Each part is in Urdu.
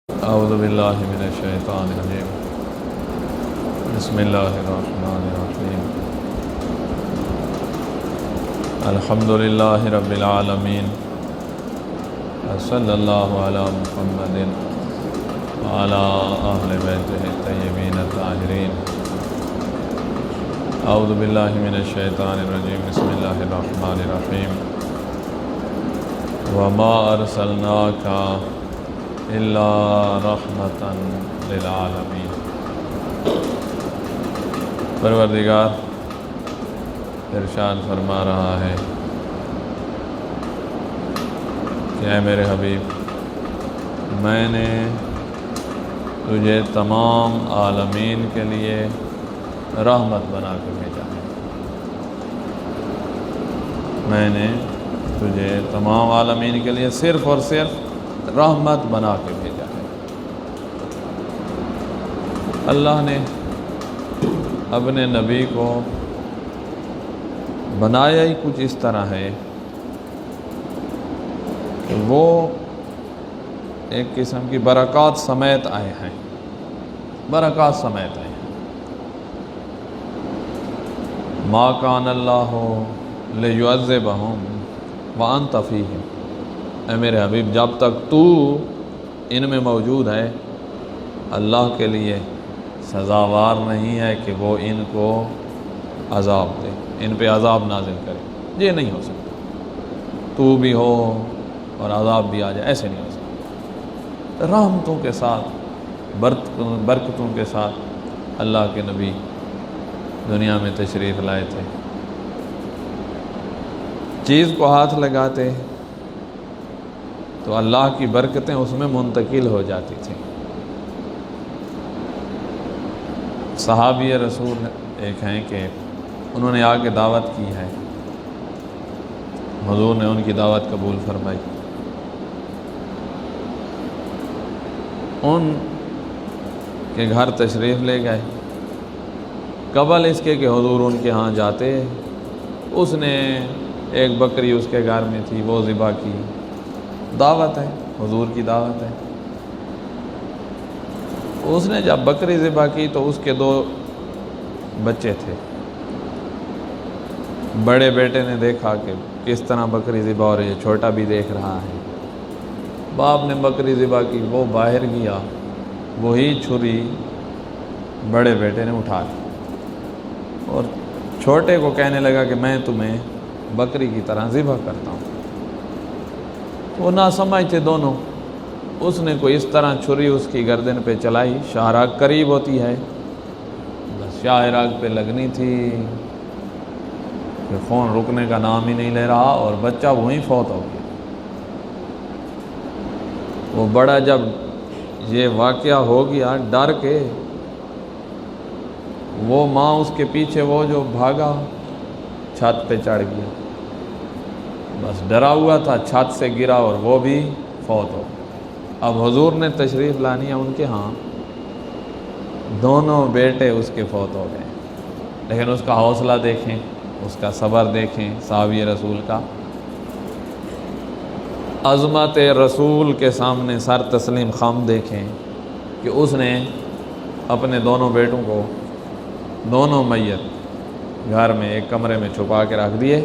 اعوذ باللہ من الشیطان الرجیم بسم اللہ الرحمن الرحیم الحمد للہ رب العالمین صلی اللہ علی محمد وعلی اہل بیتہ الطیبین الطاہرین اعوذ باللہ من الشیطان الرجیم بسم اللہ الرحمن الرحیم وما ارسلناک الا رحمتا للعالمین۔ پروردگار ارشاد فرما رہا ہے کہ اے میرے حبیب، میں نے تجھے تمام عالمین کے لیے رحمت بنا کر بھیجا ہے۔ میں نے تجھے تمام عالمین کے لیے صرف اور صرف رحمت بنا کے بھیجا ہے۔ اللہ نے اپنے نبی کو بنایا ہی کچھ اس طرح ہے کہ وہ ایک قسم کی برکات سمیت آئے ہیں، برکات سمیت آئے ہیں۔ ما کان اللہ لیعذبہم وانت فیہم۔ اے میرے حبیب، جب تک تو ان میں موجود ہے، اللہ کے لیے سزاوار نہیں ہے کہ وہ ان کو عذاب دے، ان پہ عذاب نازل کرے۔ یہ نہیں ہو سکتا، تو بھی ہو اور عذاب بھی آ جائے، ایسے نہیں ہو سکتا۔ رحمتوں کے ساتھ، برکتوں کے ساتھ اللہ کے نبی دنیا میں تشریف لائے تھے۔ چیز کو ہاتھ لگاتے تو اللہ کی برکتیں اس میں منتقل ہو جاتی تھیں۔ صحابی رسول ایک ہیں کہ انہوں نے آ کے دعوت کی ہے، حضور نے ان کی دعوت قبول فرمائی۔ ان کے گھر تشریف لے گئے۔ قبل اس کے کہ حضور ان کے ہاں جاتے، اس نے ایک بکری اس کے گھر میں تھی، وہ ذبح کی۔ دعوت ہے، حضور کی دعوت ہے۔ اس نے جب بکری ذبح کی تو اس کے 2 بچے تھے۔ بڑے بیٹے نے دیکھا کہ کس طرح بکری ذبح ہو رہی ہے، چھوٹا بھی دیکھ رہا ہے۔ باپ نے بکری ذبح کی، وہ باہر گیا، وہی چھری بڑے بیٹے نے اٹھا لی اور چھوٹے کو کہنے لگا کہ میں تمہیں بکری کی طرح ذبح کرتا ہوں۔ وہ نہ سمجھ تھے دونوں۔ اس نے کوئی اس طرح چھری اس کی گردن پہ چلائی، شاہراگ قریب ہوتی ہے، بس شاہراگ پہ لگنی تھی کہ خون رکنے کا نام ہی نہیں لے رہا اور بچہ وہیں فوت ہو گیا۔ وہ بڑا جب یہ واقعہ ہو گیا، ڈر کے وہ ماں اس کے پیچھے وہ جو بھاگا، چھت پہ چڑھ گیا، بس ڈرا ہوا تھا، چھت سے گرا اور وہ بھی فوت ہو۔ اب حضور نے تشریف لانی ہے ان کے ہاں، دونوں بیٹے اس کے فوت ہو گئے، لیکن اس کا حوصلہ دیکھیں، اس کا صبر دیکھیں، صحابی رسول کا۔ عظمت رسول کے سامنے سر تسلیم خم دیکھیں کہ اس نے اپنے دونوں بیٹوں کو، دونوں میت گھر میں ایک کمرے میں چھپا کے رکھ دیے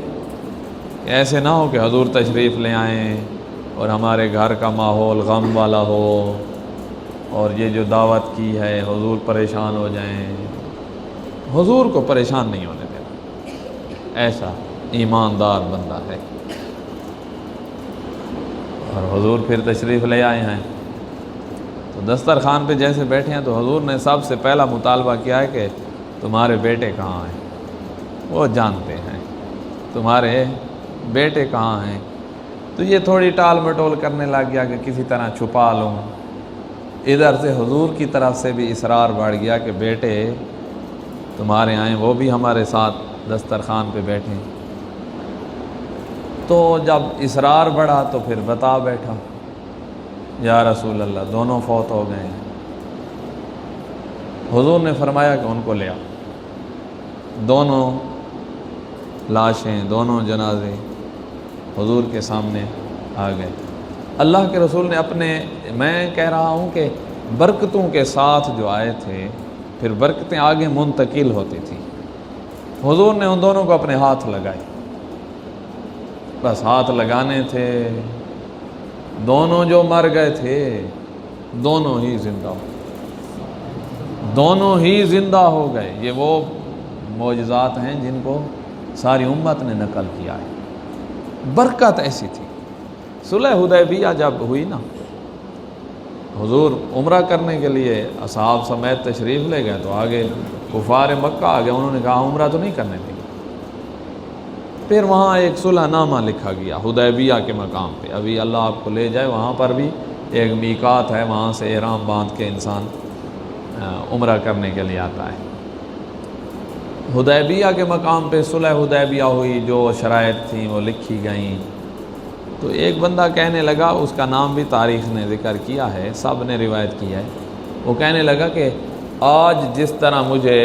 کہ ایسے نہ ہو کہ حضور تشریف لے آئیں اور ہمارے گھر کا ماحول غم والا ہو اور یہ جو دعوت کی ہے حضور پریشان ہو جائیں۔ حضور کو پریشان نہیں ہونے دینا، ایسا ایماندار بندہ ہے۔ اور حضور پھر تشریف لے آئے ہیں تو دسترخوان پہ جیسے بیٹھے ہیں تو حضور نے سب سے پہلا مطالبہ کیا ہے کہ تمہارے بیٹے کہاں ہیں؟ وہ جانتے ہیں تمہارے بیٹے کہاں ہیں۔ تو یہ تھوڑی ٹال مٹول کرنے لگ گیا کہ کسی طرح چھپا لوں۔ ادھر سے حضور کی طرف سے بھی اصرار بڑھ گیا کہ بیٹے تمہارے آئیں، وہ بھی ہمارے ساتھ دسترخوان پہ بیٹھیں۔ تو جب اصرار بڑھا تو پھر بتا بیٹھا، یا رسول اللہ دونوں فوت ہو گئے ہیں۔ حضور نے فرمایا کہ ان کو لے آ۔ دونوں لاشیں، دونوں جنازے حضور کے سامنے آ گئے۔ اللہ کے رسول نے میں کہہ رہا ہوں کہ برکتوں کے ساتھ جو آئے تھے پھر برکتیں آگے منتقل ہوتی تھیں. حضور نے ان دونوں کو اپنے ہاتھ لگائے، بس ہاتھ لگانے تھے. دونوں جو مر گئے تھے دونوں ہی زندہ ہو گئے. یہ وہ معجزات ہیں جن کو ساری امت نے نقل کیا ہے. برکت ایسی تھی. صلح حدیبیہ جب ہوئی نا، حضور عمرہ کرنے کے لیے اصحاب سمیت تشریف لے گئے تو آگے کفار مکہ آ گئے. انہوں نے کہا عمرہ تو نہیں کرنے دیں گے. پھر وہاں ایک صلح نامہ لکھا گیا حدیبیہ کے مقام پہ. ابھی اللہ آپ کو لے جائے وہاں پر بھی ایک میقات ہے، وہاں سے احرام باندھ کے انسان عمرہ کرنے کے لیے آتا ہے. حدیبیہ کے مقام پہ صلح حدیبیہ ہوئی، جو شرائط تھیں وہ لکھی گئیں. تو ایک بندہ کہنے لگا، اس کا نام بھی تاریخ نے ذکر کیا ہے، سب نے روایت کی ہے. وہ کہنے لگا کہ آج جس طرح مجھے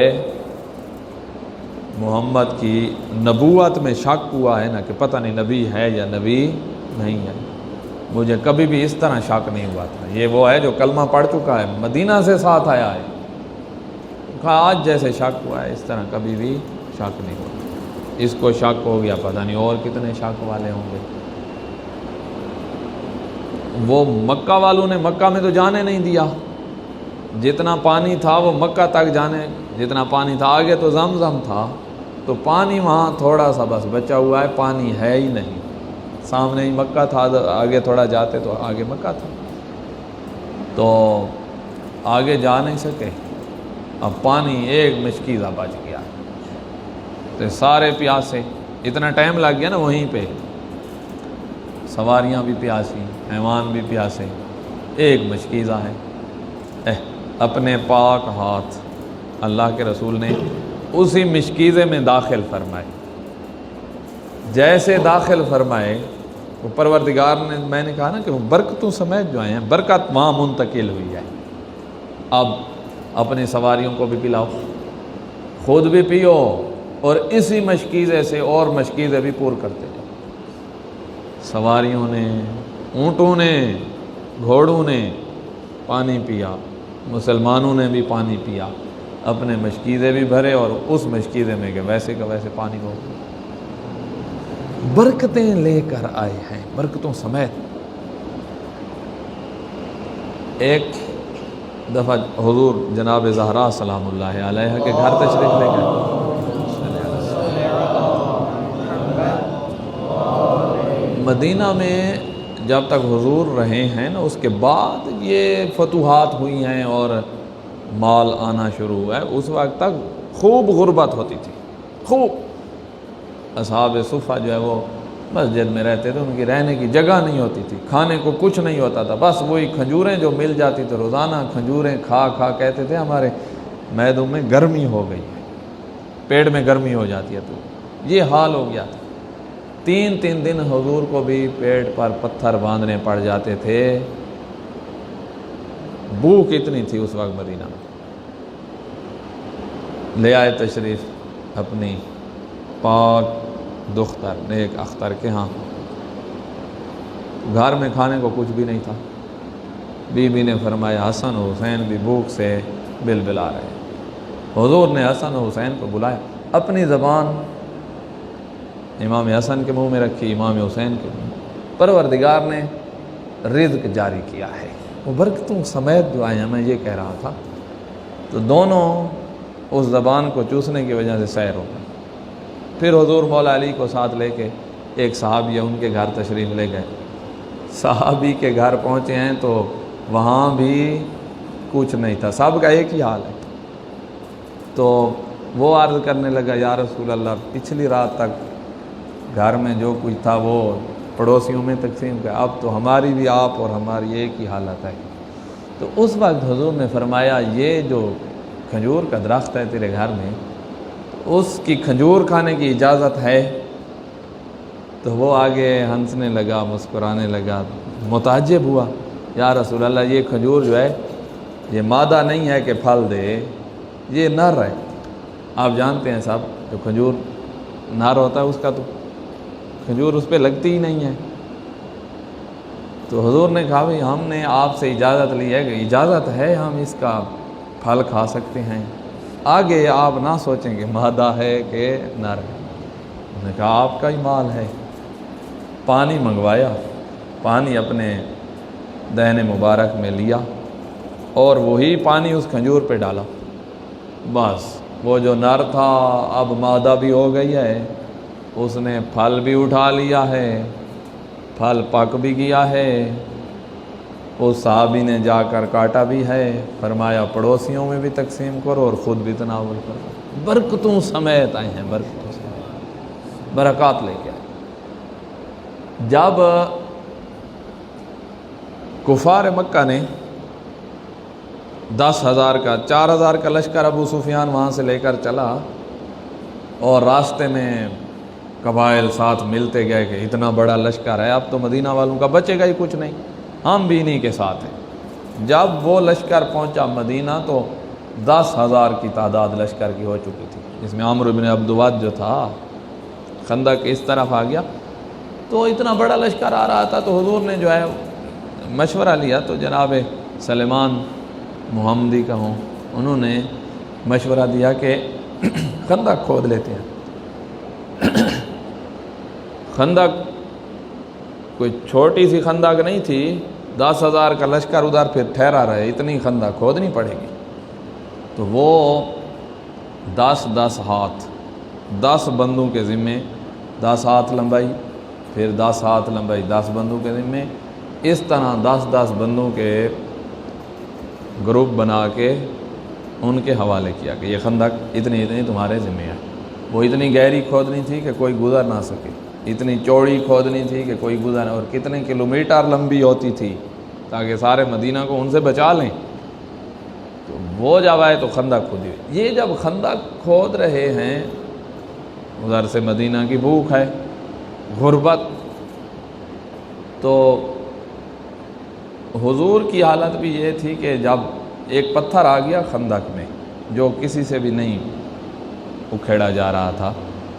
محمد کی نبوت میں شک ہوا ہے نا کہ پتہ نہیں نبی ہے یا نبی نہیں ہے، مجھے کبھی بھی اس طرح شک نہیں ہوا تھا. یہ وہ ہے جو کلمہ پڑھ چکا ہے، مدینہ سے ساتھ آیا ہے. کہا آج جیسے شک ہوا ہے اس طرح کبھی بھی شک نہیں ہوا. اس کو شک ہو گیا، پتہ نہیں اور کتنے شک والے ہوں گے. وہ مکہ والوں نے مکہ میں تو جانے نہیں دیا. جتنا پانی تھا وہ مکہ تک جانے، جتنا پانی تھا آگے تو زمزم تھا، تو پانی وہاں تھوڑا سا بس بچا ہوا ہے، پانی ہے ہی نہیں. سامنے ہی مکہ تھا، آگے تھوڑا جاتے تو آگے مکہ تھا، تو آگے جا نہیں سکے. اب پانی ایک مشکیزہ بچ گیا تو سارے پیاسے. اتنا ٹائم لگ گیا نا وہیں پہ، سواریاں بھی پیاسی، حیوان بھی پیاسے. ایک مشکیزہ ہے. اپنے پاک ہاتھ اللہ کے رسول نے اسی مشکیزے میں داخل فرمائے. جیسے داخل فرمائے وہ پروردگار نے، میں نے کہا نا کہ وہ برکتوں سمیت جو آئے ہیں، برکت وہاں منتقل ہوئی ہے. اب اپنی سواریوں کو بھی پلاؤ، خود بھی پیو، اور اسی مشکیزے سے اور مشکیزے بھی پور کرتے جاؤ. سواریوں نے، اونٹوں نے، گھوڑوں نے پانی پیا، مسلمانوں نے بھی پانی پیا، اپنے مشکیزے بھی بھرے اور اس مشکیزے میں کہ ویسے کا ویسے پانی ہو. برکتیں لے کر آئے ہیں، برکتوں سمیت. ایک دفعہ حضور جناب زہرا سلام اللہ علیہ کے گھر تشریف لے گئے. مدینہ میں جب تک حضور رہے ہیں نا، اس کے بعد یہ فتوحات ہوئی ہیں اور مال آنا شروع ہوا ہے. اس وقت تک خوب غربت ہوتی تھی، خوب. اصحاب صفہ جو ہے وہ مسجد میں رہتے تھے، ان کی رہنے کی جگہ نہیں ہوتی تھی، کھانے کو کچھ نہیں ہوتا تھا، بس وہی کھجوریں جو مل جاتی تھی روزانہ کھجوریں کھا کھا کہتے تھے ہمارے معدوں میں گرمی ہو گئی ہے، پیٹ میں گرمی ہو جاتی ہے. تو یہ حال ہو گیا تھا. 3 دن حضور کو بھی پیٹ پر پتھر باندھنے پڑ جاتے تھے. بھوک اتنی تھی اس وقت مدینہ میں. لے آئے تشریف اپنی پاک دختر نیک اختر کے ہاں. گھر میں کھانے کو کچھ بھی نہیں تھا. بی بی نے فرمایا حسن و حسین بھی بھوک سے بلبلا رہے. حضور نے حسن و حسین کو بلایا، اپنی زبان امام حسن کے منہ میں رکھی، امام حسین کے منہ. پروردگار نے رزق جاری کیا ہے. وہ برکتوں سمیت جو آئے ہیں، میں یہ کہہ رہا تھا. تو دونوں اس زبان کو چوسنے کی وجہ سے سیر ہو گئے. پھر حضور مولا علی کو ساتھ لے کے ایک صحابی ہے ان کے گھر تشریف لے گئے. صحابی کے گھر پہنچے ہیں تو وہاں بھی کچھ نہیں تھا، سب کا ایک ہی حال ہے. تو وہ عرض کرنے لگا یا رسول اللہ، پچھلی رات تک گھر میں جو کچھ تھا وہ پڑوسیوں میں تقسیم کیا، اب تو ہماری بھی آپ اور ہماری ایک ہی حالت ہے. تو اس وقت حضور نے فرمایا یہ جو کھجور کا درخت ہے تیرے گھر میں، اس کی کھجور کھانے کی اجازت ہے؟ تو وہ آگے ہنسنے لگا، مسکرانے لگا، متعجب ہوا. یا رسول اللہ، یہ کھجور جو ہے یہ مادہ نہیں ہے کہ پھل دے، یہ نر ہے. آپ جانتے ہیں صاحب، جو کھجور نر ہوتا ہے اس کا تو کھجور اس پہ لگتی ہی نہیں ہے. تو حضور نے کہا بھئی ہم نے آپ سے اجازت لی ہے کہ اجازت ہے ہم اس کا پھل کھا سکتے ہیں، آگے آپ نہ سوچیں کہ مادہ ہے کہ نر ہے۔ انہوں نے کہا آپ کا ہی مال ہے۔ پانی منگوایا، پانی اپنے دہن مبارک میں لیا اور وہی پانی اس کھجور پہ ڈالا، بس وہ جو نر تھا اب مادہ بھی ہو گئی ہے، اس نے پھل بھی اٹھا لیا ہے، پھل پک بھی گیا ہے، اس صحابی نے جا کر کاٹا بھی ہے، فرمایا پڑوسیوں میں بھی تقسیم کرو اور خود بھی تناول کرو۔ برکتوں سمیت آئے ہیں، برکتوں سمیت برکات لے کے آئے۔ جب کفار مکہ نے 10,000 کا 4,000 کا لشکر ابو سفیان وہاں سے لے کر چلا اور راستے میں قبائل ساتھ ملتے گئے کہ اتنا بڑا لشکر ہے، اب تو مدینہ والوں کا بچے گا ہی کچھ نہیں، ہم بھی انہی کے ساتھ ہیں۔ جب وہ لشکر پہنچا مدینہ تو 10,000 کی تعداد لشکر کی ہو چکی تھی، جس میں عمرو بن عبد ود جو تھا خندق اس طرف آ گیا۔ تو اتنا بڑا لشکر آ رہا تھا تو حضور نے جو ہے مشورہ لیا، تو جناب سلیمان محمدی کا ہوں، انہوں نے مشورہ دیا کہ خندق کھود لیتے ہیں۔ خندق کوئی چھوٹی سی خندق نہیں تھی، 10,000 کا لشکر ادھر پھر ٹھہرا رہے، اتنی خندق کھودنی پڑے گی۔ تو وہ 10 ہاتھ 10 بندوں کے ذمے 10 ہاتھ لمبائی، پھر 10 ہاتھ لمبائی 10 بندوں کے ذمے، اس طرح 10 بندوں کے گروپ بنا کے ان کے حوالے کیا کہ یہ خندق اتنی تمہارے ذمہ ہے۔ وہ اتنی گہری کھودنی تھی کہ کوئی گزر نہ سکے، اتنی چوڑی کھودنی تھی کہ کوئی گزر، اور کتنے کلومیٹر لمبی ہوتی تھی تاکہ سارے مدینہ کو ان سے بچا لیں۔ تو وہ جب آئے تو خندق کھودی ہوئی۔ یہ جب خندق کھود رہے ہیں، ادھر سے مدینہ کی بھوک ہے، غربت، تو حضور کی حالت بھی یہ تھی کہ جب ایک پتھر آ گیا خندق میں جو کسی سے بھی نہیں اکھیڑا جا رہا تھا،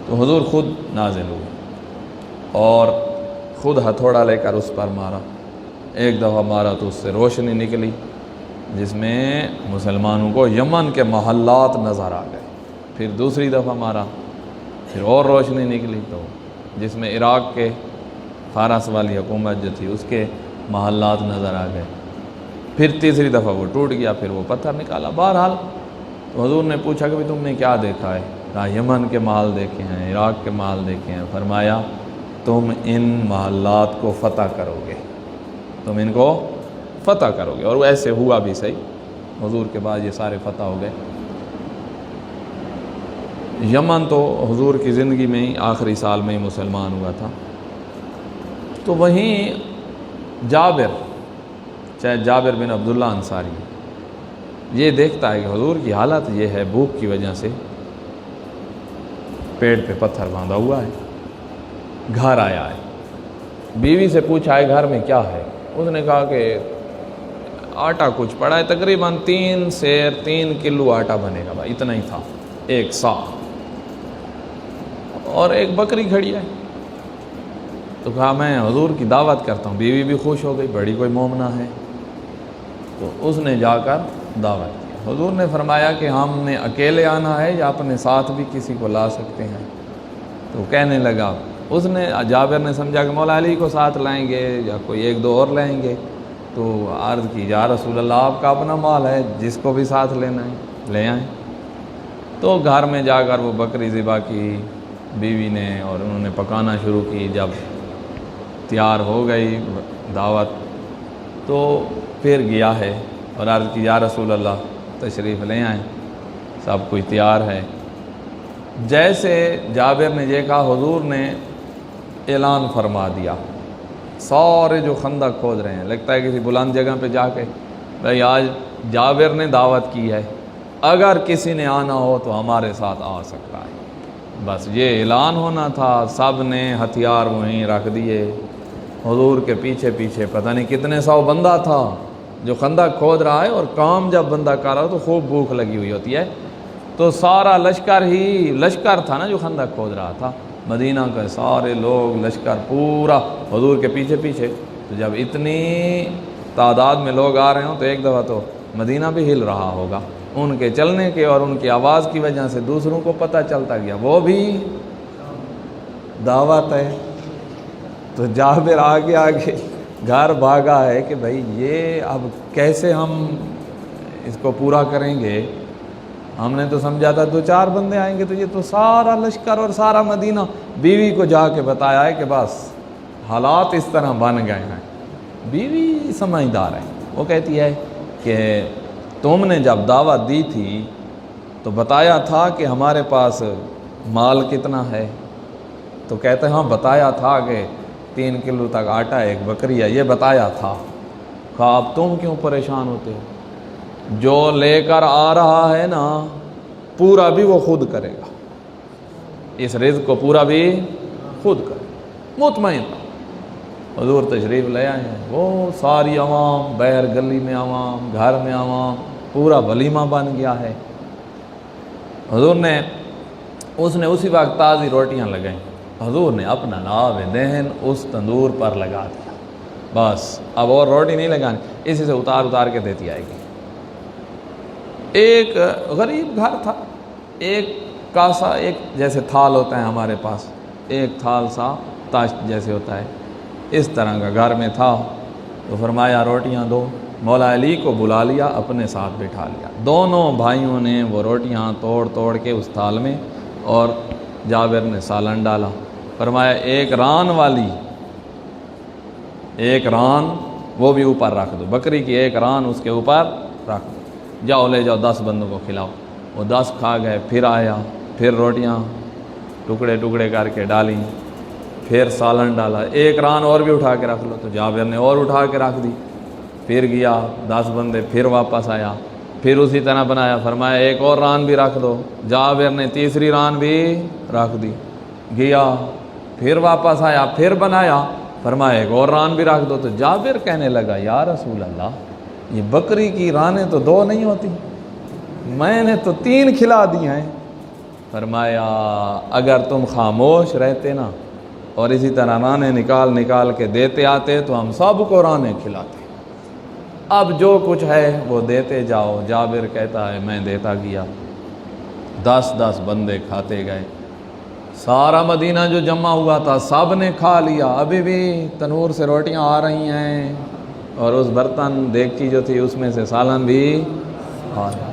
تو حضور خود نازل ہوئے اور خود ہتھوڑا لے کر اس پر مارا۔ ایک دفعہ مارا تو اس سے روشنی نکلی جس میں مسلمانوں کو یمن کے محلات نظر آ گئے۔ پھر دوسری دفعہ مارا، پھر اور روشنی نکلی تو جس میں عراق کے فارس والی حکومت جو تھی اس کے محلات نظر آ گئے۔ پھر تیسری دفعہ وہ ٹوٹ گیا، پھر وہ پتھر نکالا۔ بہرحال حضور نے پوچھا کہ تم نے کیا دیکھا ہے؟ کہا یمن کے محل دیکھے ہیں، عراق کے محل دیکھے ہیں۔ فرمایا تم ان محلات کو فتح کرو گے، تم ان کو فتح کرو گے، اور وہ ایسے ہوا بھی صحیح۔ حضور کے بعد یہ سارے فتح ہو گئے۔ یمن تو حضور کی زندگی میں ہی آخری سال میں ہی مسلمان ہوا تھا۔ تو وہیں جابر، چاہے جابر بن عبداللہ انصاری، یہ دیکھتا ہے کہ حضور کی حالت یہ ہے، بھوک کی وجہ سے پیٹ پہ پتھر باندھا ہوا ہے، گھر آیا ہے، بیوی سے پوچھا ہے گھر میں کیا ہے؟ اس نے کہا کہ آٹا کچھ پڑا ہے، تقریباً 3 سیر 3 کلو آٹا بنے گا، بھائی اتنا ہی تھا، 1 سا، اور ایک بکری کھڑی ہے۔ تو کہا میں حضور کی دعوت کرتا ہوں۔ بیوی بھی خوش ہو گئی، بڑی کوئی مومنہ ہے، تو اس نے جا کر دعوت کی۔ حضور نے فرمایا کہ ہم نے اکیلے آنا ہے یا اپنے ساتھ بھی کسی کو لا سکتے ہیں؟ تو کہنے لگا، اس نے جابر نے سمجھا کہ مولا علی کو ساتھ لائیں گے یا کوئی 1-2 اور لائیں گے، تو عرض کی یا رسول اللہ آپ کا اپنا مال ہے، جس کو بھی ساتھ لینا ہے لے آئیں۔ تو گھر میں جا کر وہ بکری ذبح کی بیوی نے، اور انہوں نے پکانا شروع کی۔ جب تیار ہو گئی دعوت تو پھر گیا ہے اور عرض کی یا رسول اللہ تشریف لے آئیں، سب کوئی تیار ہے۔ جیسے جابر نے یہ کہا، حضور نے اعلان فرما دیا، سارے جو خندق کھود رہے ہیں، لگتا ہے کسی بلند جگہ پہ جا کے، بھائی آج جابر نے دعوت کی ہے، اگر کسی نے آنا ہو تو ہمارے ساتھ آ سکتا ہے۔ بس یہ اعلان ہونا تھا، سب نے ہتھیار وہیں رکھ دیے۔ حضور کے پیچھے پیچھے پتہ نہیں کتنے 100 بندہ تھا جو خندق کھود رہا ہے، اور کام جب بندہ کر رہا ہو تو خوب بھوک لگی ہوئی ہوتی ہے، تو سارا لشکر تھا نا جو خندق کھود رہا تھا، مدینہ کے سارے لوگ، لشکر پورا حضور کے پیچھے پیچھے تو جب اتنی تعداد میں لوگ آ رہے ہوں تو ایک دفعہ تو مدینہ بھی ہل رہا ہوگا، ان کے چلنے کے اور ان کی آواز کی وجہ سے دوسروں کو پتہ چلتا گیا، وہ بھی دعوت ہے۔ تو جابر آگے آگے گھر بھاگا ہے کہ بھائی یہ اب کیسے ہم اس کو پورا کریں گے، ہم نے تو سمجھا تھا 2-4 بندے آئیں گے، تو یہ تو سارا لشکر اور سارا مدینہ۔ بیوی کو جا کے بتایا ہے کہ بس حالات اس طرح بن گئے ہیں۔ بیوی سمجھدار ہے، وہ کہتی ہے کہ تم نے جب دعوت دی تھی تو بتایا تھا کہ ہمارے پاس مال کتنا ہے؟ تو کہتے ہیں ہاں بتایا تھا کہ 3 کلو تک آٹا ہے، 1 بکری ہے، یہ بتایا تھا۔ کہا اب تم کیوں پریشان ہوتے ہو؟ جو لے کر آ رہا ہے نا پورا بھی وہ خود کرے گا، اس رزق کو پورا بھی خود کرے، مطمئن۔ حضور تشریف لے آئے ہیں، وہ ساری عوام، بہر گلی میں عوام، گھر میں عوام، پورا ولیمہ بن گیا ہے۔ حضور نے اسی وقت تازی روٹیاں لگائیں، حضور نے اپنا ناب دہن اس تندور پر لگا دیا، بس اب اور روٹی نہیں لگانی، اسی سے اتار کے دیتی آئے گی۔ ایک غریب گھر تھا، ایک کاسا، ایک جیسے تھال ہوتا ہے ہمارے پاس، ایک تھال سا تاشت جیسے ہوتا ہے، اس طرح کا گھر میں تھا۔ تو فرمایا روٹیاں دو، مولا علی کو بلا لیا، اپنے ساتھ بٹھا لیا، دونوں بھائیوں نے وہ روٹیاں توڑ کے اس تھال میں، اور جابر نے سالن ڈالا۔ فرمایا ایک ران والی، ایک ران وہ بھی اوپر رکھ دو، بکری کی ایک ران اس کے اوپر رکھ دو، جاؤ لے جاؤ 10 بندوں کو کھلاؤ۔ وہ 10 کھا گئے، پھر آیا، پھر روٹیاں ٹکڑے کر کے ڈالیں، پھر سالن ڈالا، ایک ران اور بھی اٹھا کے رکھ لو، تو جابر نے اور اٹھا کے رکھ دی، پھر گیا 10 بندے، پھر واپس آیا، پھر اسی طرح بنایا۔ فرمایا ایک اور ران بھی رکھ دو، جابر نے تیسری ران بھی رکھ دی، گیا پھر واپس آیا، پھر بنایا، فرمایا ایک اور ران بھی رکھ دو۔ تو جابر کہنے لگا یا رسول اللہ، یہ بکری کی رانیں تو 2 نہیں ہوتی، میں نے تو 3 کھلا دی ہیں۔ فرمایا اگر تم خاموش رہتے نا اور اسی طرح رانیں نکال کے دیتے آتے تو ہم سب کو رانیں کھلاتے، اب جو کچھ ہے وہ دیتے جاؤ۔ جابر کہتا ہے میں دیتا گیا، 10 بندے کھاتے گئے، سارا مدینہ جو جمع ہوا تھا سب نے کھا لیا، ابھی بھی تنور سے روٹیاں آ رہی ہیں، اور اس برتن دیگچی جو تھی اس میں سے سالن بھی آ رہا۔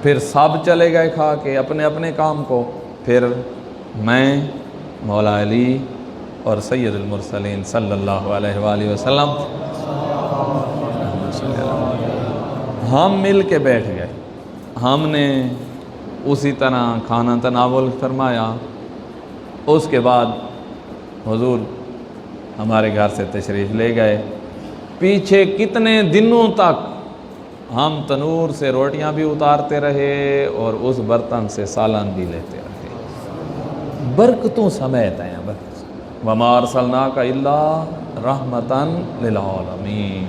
پھر سب چلے گئے کھا کے اپنے اپنے کام کو، پھر میں، مولا علی اور سید المرسلین صلی اللہ علیہ وآلہ وسلم ہم مل کے بیٹھ گئے، ہم نے اسی طرح کھانا تناول فرمایا۔ اس کے بعد حضور ہمارے گھر سے تشریف لے گئے، پیچھے کتنے دنوں تک ہم تنور سے روٹیاں بھی اتارتے رہے اور اس برتن سے سالن بھی لیتے رہے، برکتوں سمیت ہیں، وَمَا أَرْسَلْنَاكَ إِلَّا رَحْمَةً لِلْعَالَمِينَ۔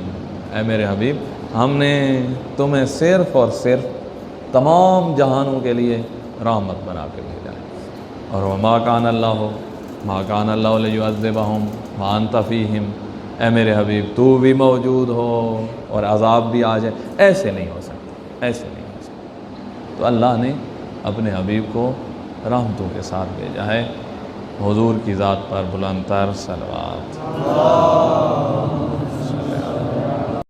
اے میرے حبیب، ہم نے تمہیں صرف اور صرف تمام جہانوں کے لیے رحمت بنا کے بھیجا ہے۔ اور وَمَا كَانَ اللَّهُ مَا كَانَ اللَّهُ لِيُعَذِّبَهُمْ وَأَنْتَ فِيهِمْ۔ اے میرے حبیب تو بھی موجود ہو اور عذاب بھی آ جائے، ایسے نہیں ہو سکتا، ایسے نہیں ہو سکتا۔ تو اللہ نے اپنے حبیب کو رحمتوں کے ساتھ بھیجا ہے۔ حضور کی ذات پر بلند تر صلوات۔